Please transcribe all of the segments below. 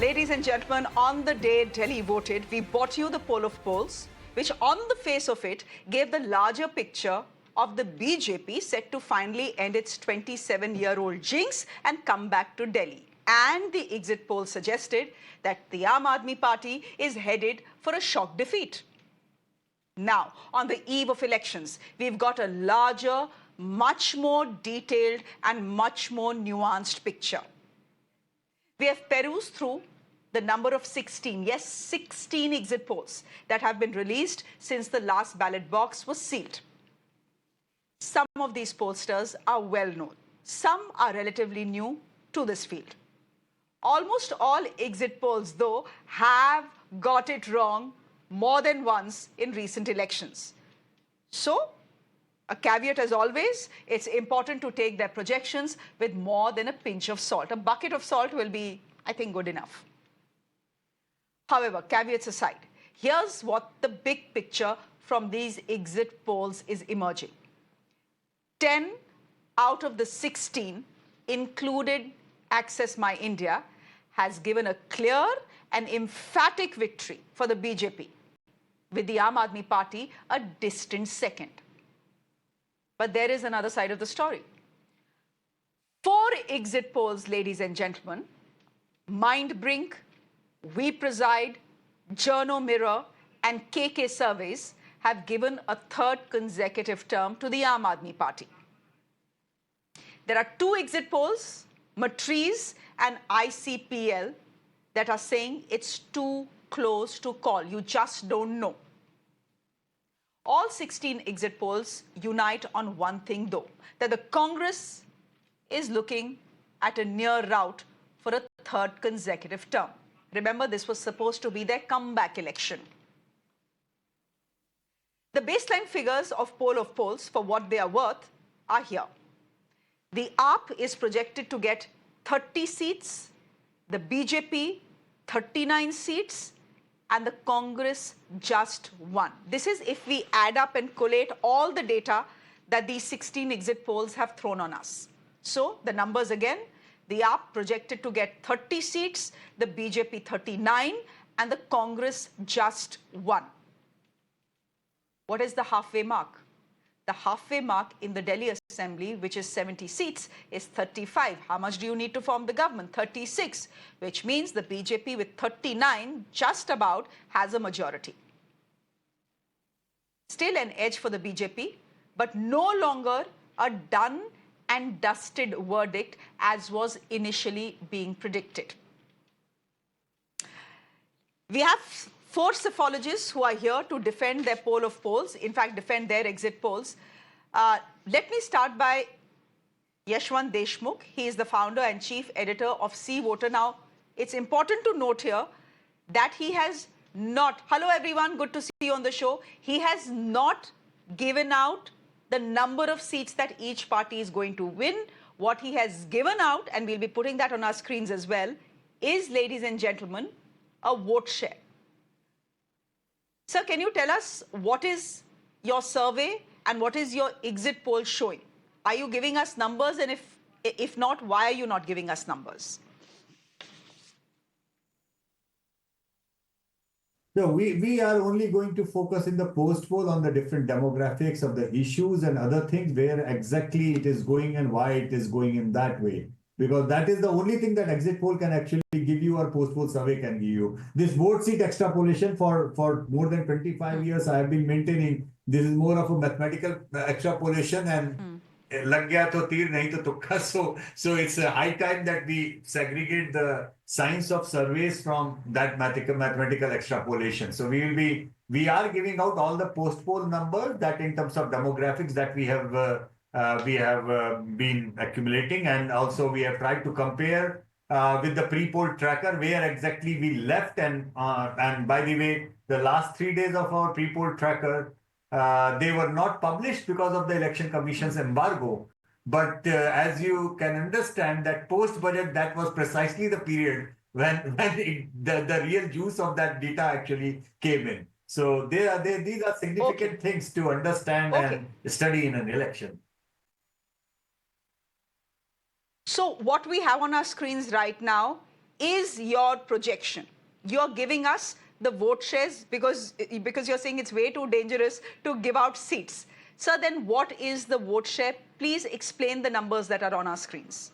Ladies and gentlemen, on the day Delhi voted, we brought you the poll of polls, which on the face of it gave the larger picture of the BJP set to finally end its 27-year-old jinx and come back to Delhi. And the exit poll suggested that the Aam Aadmi Party is headed for a shock defeat. Now, on the eve of elections, we've got a larger, much more detailed and much more nuanced picture. We have perused through the number of 16, yes, 16 exit polls that have been released since the last ballot box was sealed. Some of these pollsters are well known. Some are relatively new to this field. Almost all exit polls, though, have got it wrong more than once in recent elections. So, a caveat as always, it's important to take their projections with more than a pinch of salt. A bucket of salt will be, I think, good enough. However, caveats aside, here's what the big picture from these exit polls is emerging. 10 out of the 16, included Access My India, has given a clear and emphatic victory for the BJP, with the Aam Aadmi Party a distant second. But there is another side of the story. 4 exit polls, ladies and gentlemen, Mindbrink, We Preside, Journo Mirror, and KK surveys have given a third consecutive term to the Aam Aadmi Party. There are 2 exit polls, Matriz and ICPL, that are saying it's too close to call. You just don't know. All 16 exit polls unite on one thing, though, that the Congress is looking at a near rout for a third consecutive term. Remember, this was supposed to be their comeback election. The baseline figures of poll of polls, for what they are worth, are here. The AAP is projected to get 30 seats, the BJP 39 seats, and the Congress just 1. This is if we add up and collate all the data that these 16 exit polls have thrown on us. So the numbers again, the AAP projected to get 30 seats, the BJP 39, and the Congress just 1. What is the halfway mark? The halfway mark in the Delhi Assembly, which is 70 seats, is 35. How much do you need to form the government? 36, which means the BJP with 39 just about has a majority. Still an edge for the BJP, but no longer a done and dusted verdict as was initially being predicted. We have 4 psephologists who are here to defend their poll of polls, in fact, defend their exit polls. Let me start by Yashwant Deshmukh. He is the founder and chief editor of C Voter. Now, it's important to note here that he has not, hello everyone, good to see you on the show. He has not given out the number of seats that each party is going to win. What he has given out, and we'll be putting that on our screens as well, is, ladies and gentlemen, a vote share. Sir, can you tell us what is your survey and what is your exit poll showing? Are you giving us numbers? And if not, why are you not giving us numbers? So we are only going to focus in the post poll on the different demographics of the issues and other things, where exactly it is going and why it is going in that way. Because that is the only thing that exit poll can actually give you, or post poll survey can give you. This vote seat extrapolation for more than 25 years, I have been maintaining this is more of a mathematical extrapolation, and lag gaya to tir, nahi to tukka. So it's a high time that we segregate the science of surveys from that mathematical extrapolation. So we are giving out all the post poll numbers that in terms of demographics that we have been accumulating, and also we have tried to compare with the pre-poll tracker where exactly we left. And by the way, the last 3 days of our pre-poll tracker, they were not published because of the Election Commission's embargo. But as you can understand, that post-budget, that was precisely the period when the real juice of that data actually came in. So these are significant things to understand and study in an election. So what we have on our screens right now is your projection? You're giving us the vote shares because you're saying it's way too dangerous to give out seats. Sir, then what is the vote share? Please explain the numbers that are on our screens.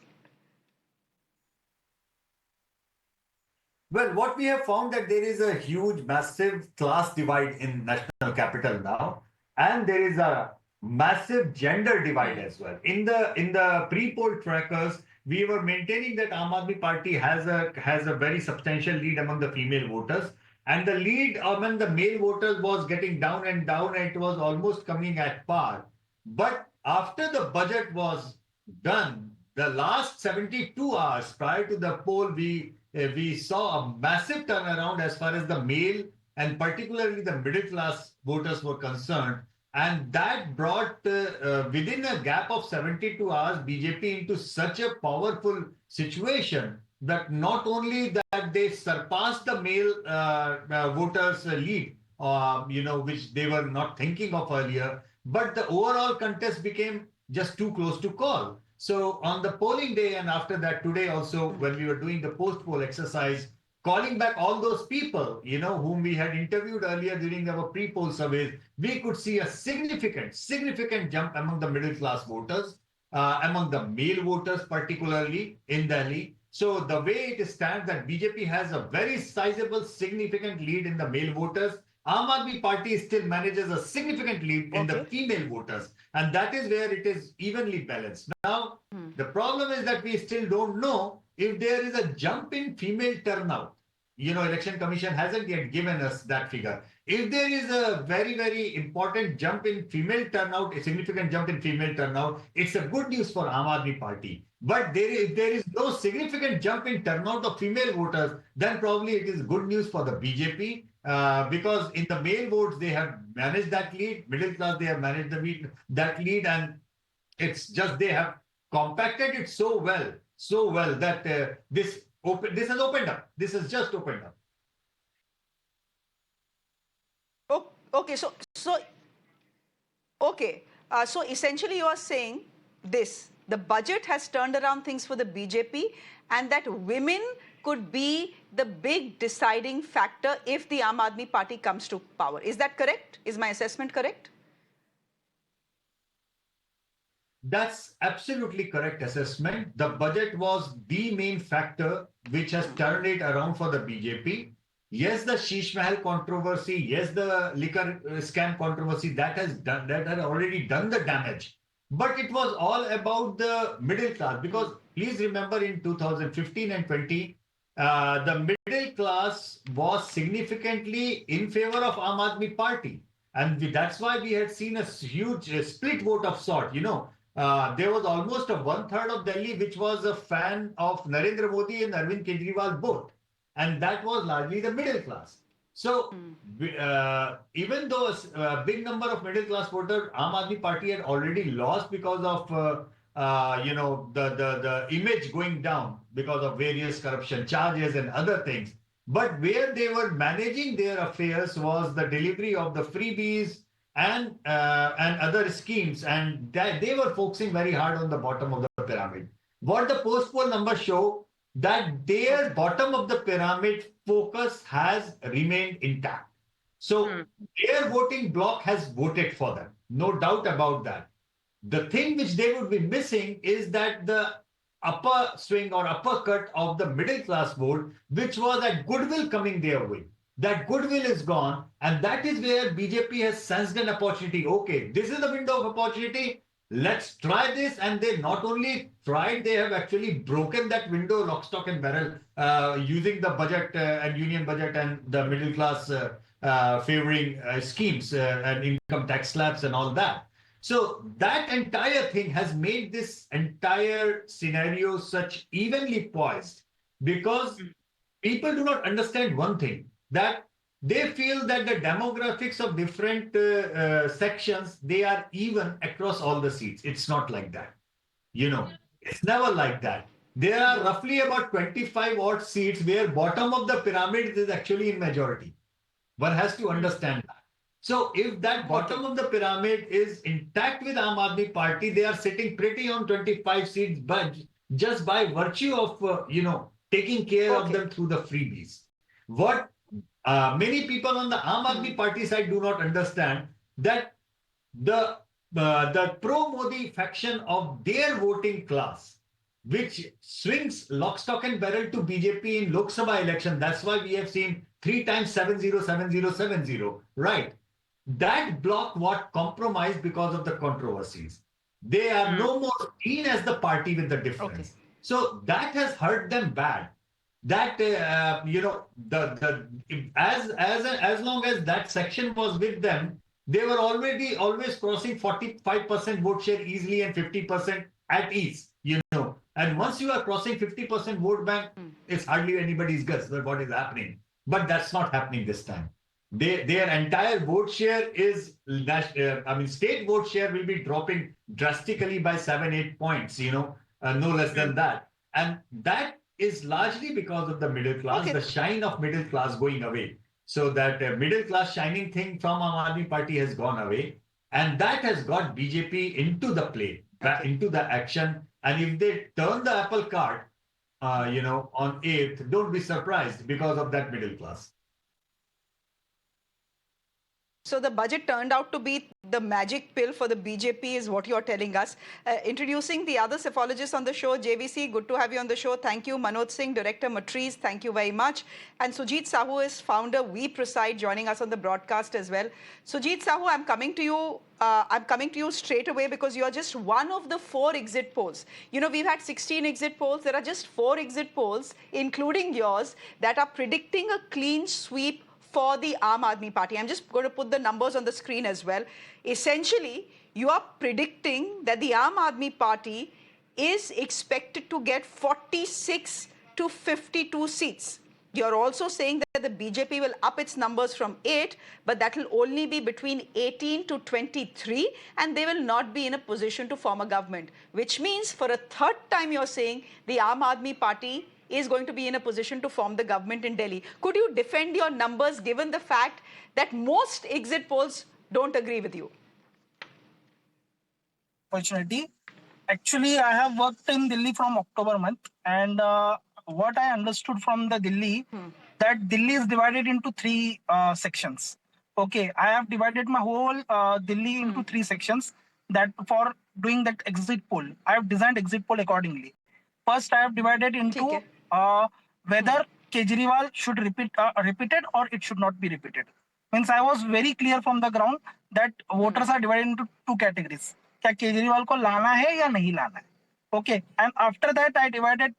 Well, what we have found that there is a huge, massive class divide in national capital now, and there is a massive gender divide as well. In the pre-poll trackers, we were maintaining that Aam Aadmi Party has a very substantial lead among the female voters, and the lead among the male voters was getting down and down, and it was almost coming at par. But after the budget was done, the last 72 hours prior to the poll, we saw a massive turnaround as far as the male and particularly the middle class voters were concerned. And that brought, within a gap of 72 hours, BJP into such a powerful situation that not only that they surpassed the male voters' lead, which they were not thinking of earlier, but the overall contest became just too close to call. So on the polling day and after that today also, when we were doing the post-poll exercise, calling back all those people, whom we had interviewed earlier during our pre-poll surveys, we could see a significant jump among the middle class voters, among the male voters, particularly in Delhi. So the way it stands that BJP has a very sizable, significant lead in the male voters. Aam Aadmi Party still manages a significant lead in the female voters. And that is where it is evenly balanced. Now, the problem is that we still don't know if there is a jump in female turnout. Election Commission hasn't yet given us that figure. If there is a very, very important jump in female turnout, a significant jump in female turnout, it's a good news for Aam Aadmi Party. But if there is no significant jump in turnout of female voters, then probably it is good news for the BJP. Because in the male votes, they have managed that lead. Middle class, they have managed that lead. And it's just they have compacted it so well that this has opened up. This has just opened up. Okay, so essentially you are saying this: the budget has turned around things for the BJP, and that women could be the big deciding factor if the Aam Aadmi Party comes to power. Is that correct? Is my assessment correct? That's absolutely correct assessment. The budget was the main factor which has turned it around for the BJP. Yes, the Sheesh Mahal controversy, yes, the liquor scam controversy, that had already done the damage. But it was all about the middle class, because please remember in 2015 and 20, the middle class was significantly in favor of Aam Aadmi Party. And that's why we had seen a huge split vote of sort. There was almost a 1/3 of Delhi which was a fan of Narendra Modi and Arvind Kejriwal both. And that was largely the middle class. So even though a big number of middle class voters, Aam Aadmi Party had already lost because of the image going down because of various corruption charges and other things. But where they were managing their affairs was the delivery of the freebies and other schemes, and that they were focusing very hard on the bottom of the pyramid. What the post-poll numbers show, that their bottom of the pyramid focus has remained intact. So their voting bloc has voted for them, no doubt about that. The thing which they would be missing is that the upper swing or uppercut of the middle class vote, which was that goodwill coming their way. That goodwill is gone, and that is where BJP has sensed an opportunity. Okay, this is the window of opportunity. Let's try this. And they not only tried, they have actually broken that window lock, stock and barrel using the budget and union budget and the middle class favoring schemes and income tax slabs and all that. So that entire thing has made this entire scenario such evenly poised, because people do not understand one thing, that they feel that the demographics of different sections, they are even across all the seats. It's not like that. It's never like that. There are roughly about 25 odd seats where bottom of the pyramid is actually in majority. One has to understand that. So if that bottom of the pyramid is intact with Aam Aadmi Party, they are sitting pretty on 25 seats, but just by virtue of, taking care of Okay. them through the freebies. What many people on the Aam Aadmi Party side do not understand that the the pro-Modi faction of their voting class, which swings lock, stock, and barrel to BJP in Lok Sabha election. That's why we have seen 3 times 70, 70, 70, right? That bloc what compromised because of the controversies. They are no more seen as the party with the Okay. difference. So that has hurt them bad. That as long as that section was with them, they were already always crossing 45% vote share easily and 50% at ease. And once you are crossing 50% vote bank, it's hardly anybody's guess what is happening. But that's not happening this time. Their entire vote share is, state vote share will be dropping drastically by 7, 8 points, no less than that. And that is largely because of the middle class, Okay. the shine of middle class going away. So that middle class shining thing from Aam Aadmi Party has gone away. And that has got BJP into the play, Okay. into the action. And if they turn the apple cart, on 8th, don't be surprised because of that middle class. So the budget turned out to be the magic pill for the BJP is what you're telling us. Introducing the other psephologists on the show, JVC, good to have you on the show. Thank you. Manoj Singh, Director Matriz, thank you very much. And Sujit Sahu is founder We Preside, joining us on the broadcast as well. Sujit Sahu, I'm coming to you straight away because you're just one of the 4 exit polls. We've had 16 exit polls. There are just 4 exit polls, including yours, that are predicting a clean sweep for the Aam Aadmi Party. I'm just going to put the numbers on the screen as well. Essentially, you are predicting that the Aam Aadmi Party is expected to get 46 to 52 seats. You're also saying that the BJP will up its numbers from 8, but that will only be between 18 to 23, and they will not be in a position to form a government, which means for a third time you're saying the Aam Aadmi Party is going to be in a position to form the government in Delhi. Could you defend your numbers given the fact that most exit polls don't agree with you? Opportunity. Actually, I have worked in Delhi from October month, and what I understood from the Delhi, that Delhi is divided into 3 sections. Okay, I have divided my whole Delhi into 3 sections. That for doing that exit poll, I have designed exit poll accordingly. First, I have divided into whether Kejriwal should repeated or it should not be repeated. Means I was very clear from the ground that voters are divided into 2 categories. क्या केजरीवाल को लाना है या नहीं लाना है? Okay, and after that I divided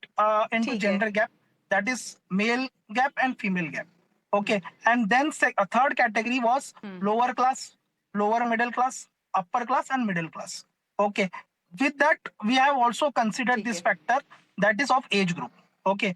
into gender gap, that is male gap and female gap. Okay, and then a third category was lower class, lower middle class, upper class, and middle class. Okay, with that we have also considered this factor, that is of age group. Okay,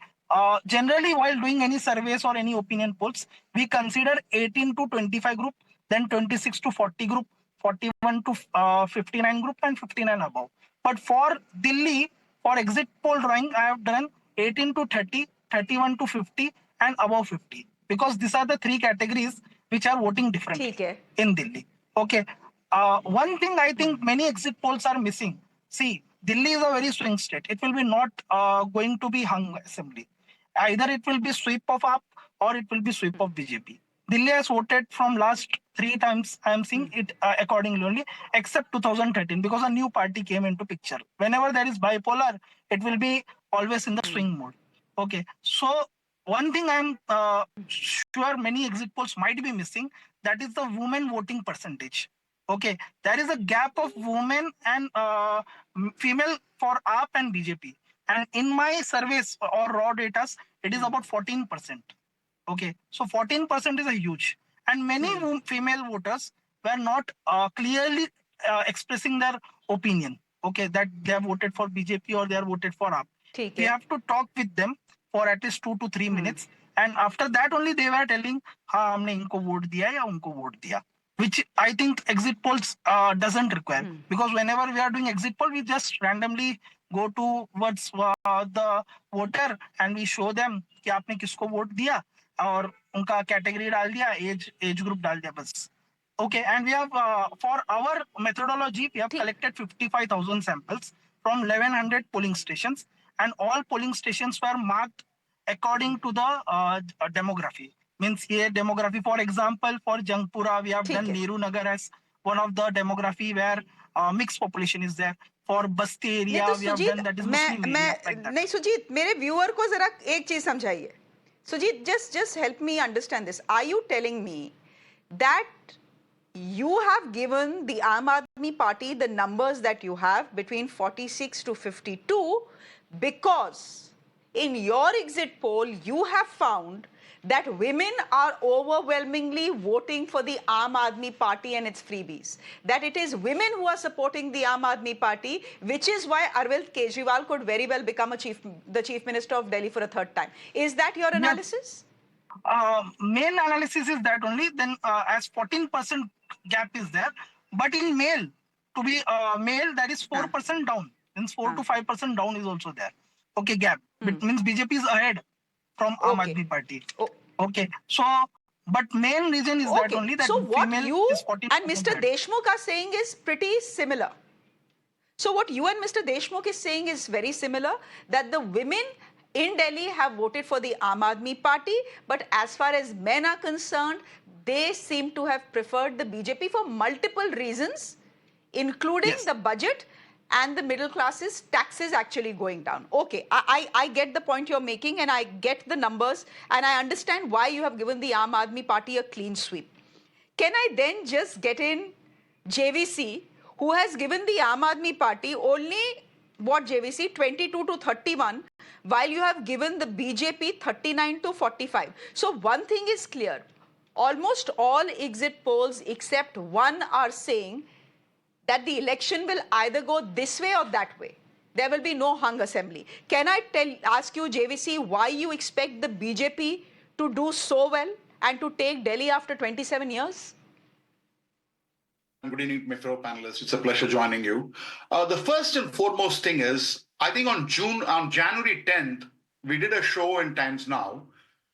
generally while doing any surveys or any opinion polls, we consider 18 to 25 group, then 26 to 40 group, 41 to 59 group, and 59 above. But for Delhi, for exit poll drawing, I have done 18 to 30, 31 to 50, and above 50. Because these are the 3 categories which are voting differently in Delhi. Okay. One thing I think many exit polls are missing. See, Delhi is a very swing state. It will be not going to be hung assembly. Either it will be sweep of AAP or it will be sweep of BJP. Delhi has voted from last 3 times. I am seeing it accordingly only, except 2013, because a new party came into picture. Whenever there is bipolar, it will be always in the swing mode. Okay, so one thing I am sure many exit polls might be missing, that is the women voting percentage. Okay, there is a gap of women and female for AAP and BJP. And in my surveys or raw data, it is about 14%. Okay, so 14% is a huge. And many female voters were not clearly expressing their opinion. Okay, that they have voted for BJP or they have voted for AAP. We have to talk with them for at least 2 to 3 minutes. And after that only they were telling, हाँ हमने इनको vote दिया या उनको vote दिया. Which I think exit polls doesn't require. Because whenever we are doing exit poll, we just randomly go towards the voter and we show them कि आपने किसको वोट दिया और उनका category डाल दिया, age group डाल दिया बस. Okay, and we have for our methodology, we have collected 55,000 samples from 1,100 polling stations, and all polling stations were marked according to the demography. Means here demography, for example, for Jangpura, we have ठीक done है. Nehru Nagar as one of the demography where mixed population is there. For Basti नहीं area, तो we have Sujit done that is मैं Muslim मैं area, like that. नहीं सुजीत मेरे viewer को जरा एक चीज समझाइए. Sujit, just help me understand this. Are you telling me that you have given the Aam Aadmi Party the numbers that you have between 46 to 52 because in your exit poll you have found that women are overwhelmingly voting for the Aam Aadmi Party and its freebies. That it is women who are supporting the Aam Aadmi Party, which is why Arvind Kejriwal could very well become the Chief Minister of Delhi for a third time. Is that your analysis? Main analysis is that only. Then as 14% gap is there, but in male, to be male, that is 4% down. Means 4 to 5% down is also there. Okay, gap. But means BJP is ahead from Aam Aadmi Party. Okay, so but main reason is that only that so what female you is 14% and Mr. ahead. Deshmukh are saying is pretty similar. So what you and Mr. Deshmukh is saying is very similar, that the women in Delhi have voted for the Aam Aadmi Party, but as far as men are concerned, they seem to have preferred the BJP for multiple reasons, including the budget and the middle classes taxes actually going down. Okay, I get the point you're making and I get the numbers and I understand why you have given the Aam Aadmi Party a clean sweep. Can I then just get in JVC, who has given the Aam Aadmi Party only, what JVC, 22 to 31, while you have given the BJP 39 to 45. So one thing is clear, almost all exit polls except one are saying that the election will either go this way or that way. There will be no hung assembly. Can I ask you, JVC, why you expect the BJP to do so well and to take Delhi after 27 years? Good evening, my fellow panelists. It's a pleasure joining you. The first and foremost thing is, I think on January 10th, we did a show in Times Now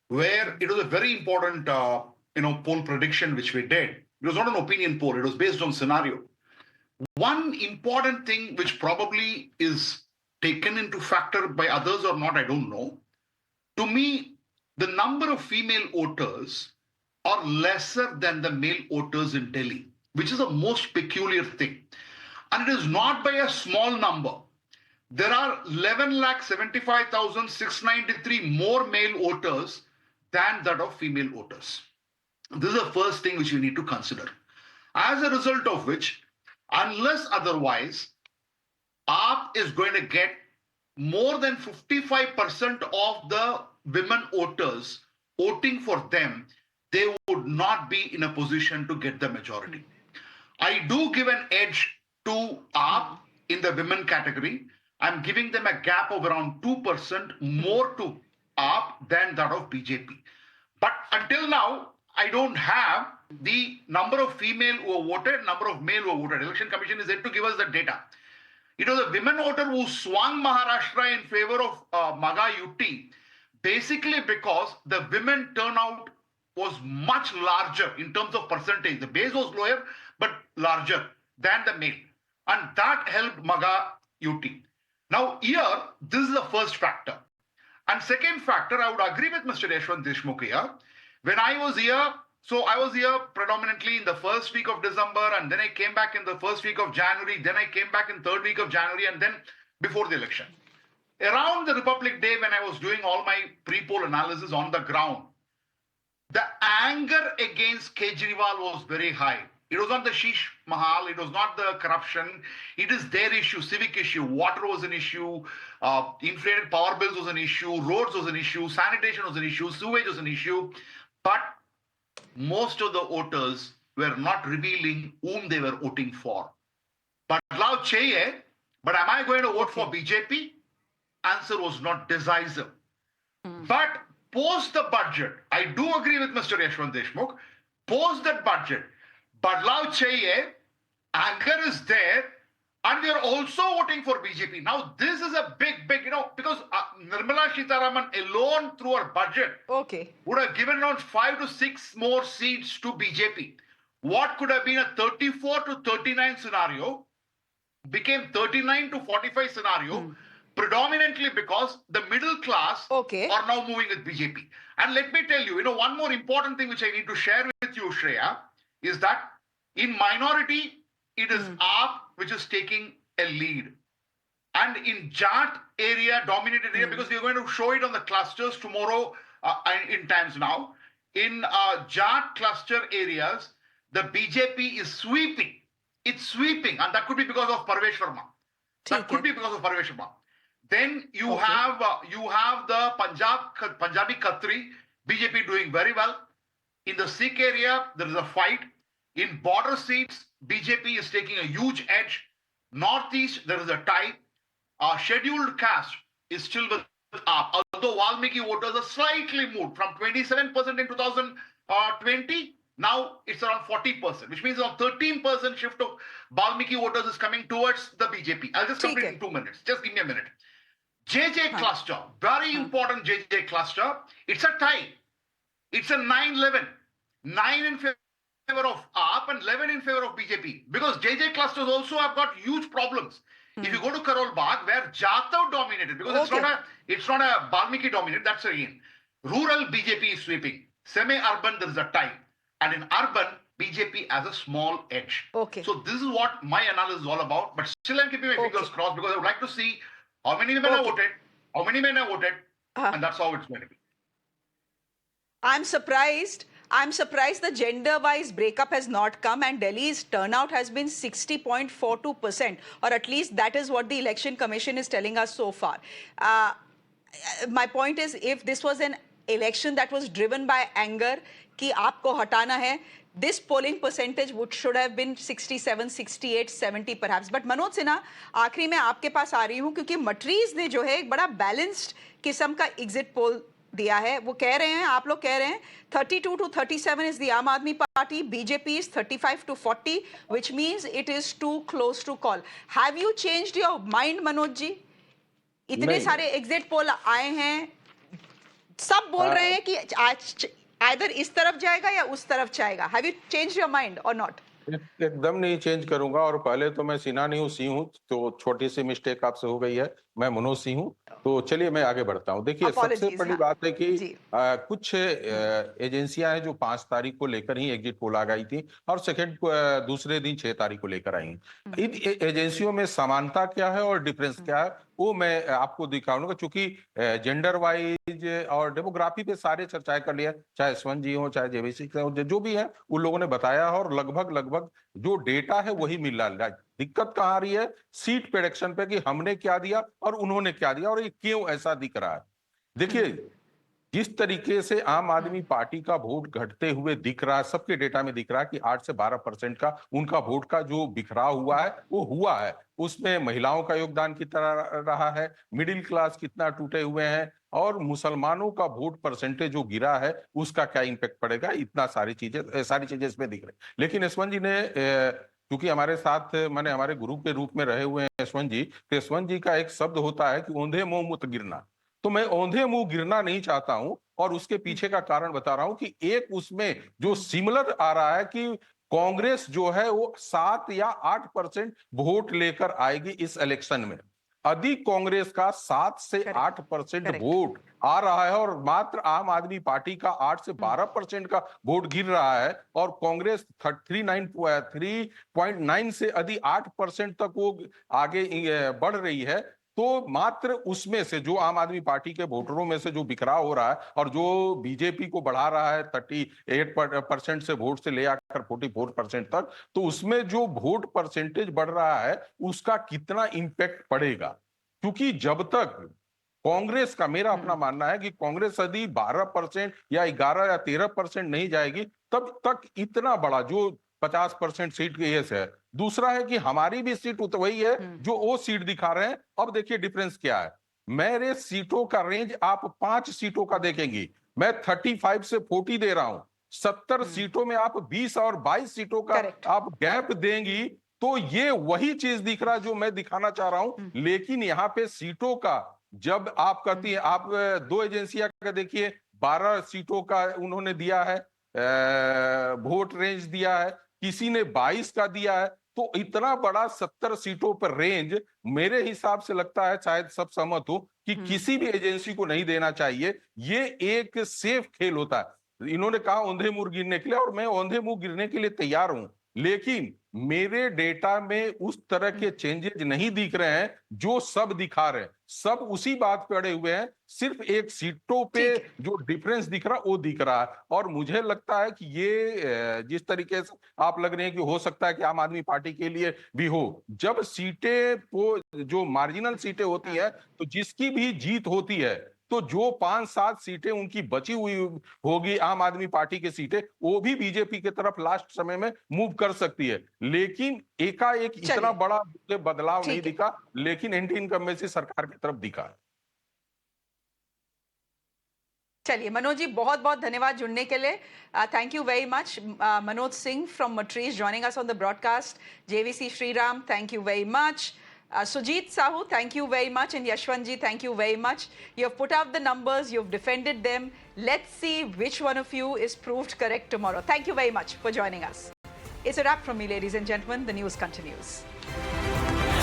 where it was a very important, poll prediction which we did. It was not an opinion poll. It was based on scenario. One important thing which probably is taken into factor by others or not, I don't know. To me, the number of female voters are lesser than the male voters in Delhi, which is the most peculiar thing. And it is not by a small number. There are 11,75,693 more male voters than that of female voters. This is the first thing which we need to consider. As a result of which, unless otherwise, AAP is going to get more than 55% of the women voters voting for them, they would not be in a position to get the majority. I do give an edge to AAP in the women category. I'm giving them a gap of around 2% more to AAP than that of BJP. But until now, I don't have the number of female who have voted, number of male who have voted. Election Commission is yet to give us the data. It was a women voter who swung Maharashtra in favor of MAGA UT, basically because the women turnout was much larger in terms of percentage. The base was lower, but larger than the male. And that helped MAGA UT. Now here, this is the first factor. And second factor, I would agree with Mr. Yashwant Deshmukh here. When I was here, so I was here predominantly in the first week of December, and then I came back in the first week of January, then I came back in third week of January, and then before the election. Around the Republic Day, when I was doing all my pre-poll analysis on the ground, the anger against Kejriwal was very high. It was not the Sheesh Mahal, it was not the corruption, it is their issue, civic issue. Water was an issue, inflated power bills was an issue, roads was an issue, sanitation was an issue, sewage was an issue. But most of the voters were not revealing whom they were voting for. Badlav chahiye, but am I going to vote for BJP? Answer was not decisive. But post the budget, I do agree with Mr. Yashwant Deshmukh, post that budget, Badlav chahiye, anger is there, and we are also voting for BJP. Now, this is a big, because Nirmala Sitharaman alone through her budget would have given around 5 to 6 more seats to BJP. What could have been a 34 to 39 scenario became 39 to 45 scenario predominantly because the middle class Okay. are now moving with BJP. And let me tell you, one more important thing which I need to share with you, Shreya, is that in minority, it is AAP which is taking a lead. And in Jat area, dominated area, because we're going to show it on the clusters tomorrow in times now. In Jat cluster areas, the BJP is sweeping. It's sweeping, and that could be because of Parvesh Verma. That could be because of Parvesh Verma. Then you have the Punjabi Khatri, BJP doing very well. In the Sikh area, there is a fight. In border seats, BJP is taking a huge edge. Northeast, there is a tie. Scheduled caste is still with AAP, although Valmiki voters are slightly moved from 27% in 2020, now it's around 40%, which means around 13% shift of Valmiki voters is coming towards the BJP. I'll just complete in 2 minutes. Just give me a minute. JJ cluster, very important JJ cluster. It's a tie. It's a 9-11. 9 in favor of AAP and 11 in favor of BJP. Because JJ clusters also have got huge problems. If you go to Karol Bagh, where Jatav dominated, because it's not a Valmiki dominated, that's again. Rural BJP is sweeping. Semi-urban, there is a tie. And in urban, BJP has a small edge. So this is what my analysis is all about. But still I'm keeping my fingers crossed because I would like to see how many women have voted, how many men have voted, and that's how it's going to be. I'm surprised the gender-wise breakup has not come, and Delhi's turnout has been 60.42%, or at least that is what the Election Commission is telling us so far. My point is, if this was an election that was driven by anger, कि आपको हटाना है, this polling percentage should have been 67, 68, 70 perhaps. But Manoj Sinha, आखिरी में आपके पास आ रही हूँ क्योंकि मट्रीज ने जो है एक बड़ा बैलेंस्ड किस्म का एग्जिट पोल दिया है. वो कह रहे हैं, आप लोग कह रहे हैं 32 to 37 is the Aam Aadmi Party, BJP is 35 to 40, which means it is too close to call. Have you changed your mind, Manoj ji? इतने सारे एग्जिट पोल आए हैं, सब बोल रहे हैं कि आज आइदर इस तरफ जाएगा या उस तरफ जाएगा. Have you change your mind और नॉट? एकदम नहीं चेंज करूंगा. और पहले तो मैं सिन्हा नहीं हूँ, सी हूँ, तो छोटी सी मिस्टेक आपसे हो गई है. मैं मनोज सिंह हूँ. तो चलिए मैं आगे बढ़ता हूँ. देखिए, सबसे बड़ी बात है कि कुछ एजेंसियां हैं जो 5 तारीख को लेकर ही एग्जिट पोल आ गई थी और दूसरे दिन 6 तारीख को लेकर आई. इन एजेंसियों में समानता क्या है और डिफरेंस क्या है वो मैं आपको दिखाऊंगा, क्योंकि जेंडर वाइज और डेमोग्राफी पे सारे चर्चाएं कर लिया, चाहे यशवंत जी हो, चाहे जेबीसी हो, जो भी है उन लोगों ने बताया और लगभग जो डेटा है वही मिल रहा है. दिक्कत कहाँ आ रही है? सीट प्रेडिक्शन पे, कि हमने क्या दिया और उन्होंने क्या दिया और ये क्यों ऐसा दिख रहा है. देखिए, जिस तरीके से आम आदमी पार्टी का वोट घटते हुए दिख रहा है, सबके डेटा में दिख रहा है कि 8 से 12% का उनका वोट का जो बिखराव हुआ है वो हुआ है. उसमें महिलाओं का योगदान कितना रहा है, मिडिल क्लास कितना टूटे हुए हैं, और मुसलमानों का वोट परसेंटेज जो गिरा है उसका क्या इंपैक्ट पड़ेगा. इतना सारी चीजें इसमें दिख रही. लेकिन यशवंत जी ने, क्योंकि हमारे साथ माने हमारे ग्रुप के रूप में रहे हुए हैं यशवंत जी, तो यशवंत जी का एक शब्द होता है कि औंधे मुंह मत गिरना. तो मैं औंधे मुंह गिरना नहीं चाहता हूं, और उसके पीछे का कारण बता रहा हूं कि एक उसमें जो सिमिलर आ रहा है कि कांग्रेस जो है वो 7 या 8% वोट लेकर आएगी इस इलेक्शन में. अधिक कांग्रेस का 7 से 8% वोट आ रहा है और मात्र आम आदमी पार्टी का 8 से 12% का वोट गिर रहा है, और कांग्रेस 3.9 से अधिक 8% तक वो आगे बढ़ रही है. तो मात्र उसमें से जो आम आदमी पार्टी के वोटरों में से जो बिखराव हो रहा है और जो बीजेपी को बढ़ा रहा है 38% से वोट से ले आकर 44% तक, तो उसमें जो वोट परसेंटेज बढ़ रहा है उसका कितना इंपैक्ट पड़ेगा. क्योंकि जब तक कांग्रेस का, मेरा अपना मानना है कि कांग्रेस यदि 12% या 11 या 13% नहीं जाएगी तब तक इतना बड़ा जो 50% सीट के है. दूसरा है कि हमारी भी सीट वही है जो वो सीट दिखा रहे हैं. अब देखिए डिफरेंस क्या है. मेरे सीटों का रेंज आप 5 सीटों का देखेंगी, मैं 35 से 40 दे रहा हूं. 70 सीटों में आप 20 और 22 सीटों का आप गैप देंगी, तो ये वही चीज दिख रहा है जो मैं दिखाना चाह रहा हूं. लेकिन यहाँ पे सीटों का जब आप कहती है, आप 2 एजेंसियां का देखिए, 12 सीटों का उन्होंने दिया है, वोट रेंज दिया है, किसी ने 22 का दिया है. तो इतना बड़ा 70 सीटों पर रेंज मेरे हिसाब से लगता है, शायद सब सहमत हो, कि किसी भी एजेंसी को नहीं देना चाहिए। ये एक सेफ खेल होता है। इन्होंने कहा औंधे मुंह गिरने के लिए, और मैं औंधे मुंह गिरने के लिए तैयार हूं, लेकिन मेरे डेटा में उस तरह के चेंजेस नहीं दिख रहे हैं जो सब दिखा रहे हैं। सब उसी बात पे अड़े हुए हैं, सिर्फ एक सीटों पे जो डिफरेंस दिख रहा वो दिख रहा है। और मुझे लगता है कि ये जिस तरीके से आप लग रहे हैं कि हो सकता है कि आम आदमी पार्टी के लिए भी हो, जब सीटें को जो मार्जिनल सीटें होती है, तो जिसकी भी जीत होती है, तो जो 5-7 सीटें उनकी बची हुई होगी आम आदमी पार्टी की सीटें, वो भी बीजेपी की तरफ लास्ट समय में मूव कर सकती है। लेकिन एकाएक इतना बड़ा बदलाव नहीं दिखा, लेकिन एंटी इनकम्बेंसी सरकार की तरफ दिखा। चलिए मनोज जी, बहुत बहुत धन्यवाद जुड़ने के लिए। Thank you very much. Manoj Singh from मट्रीज joining us on the broadcast. J V C Sreeram, thank you very much. Sujit Sahu, thank you very much. And Yashwantji, thank you very much. You have put out the numbers, you've defended them. Let's see which one of you is proved correct tomorrow. Thank you very much for joining us. It's a wrap from me, ladies and gentlemen. The news continues.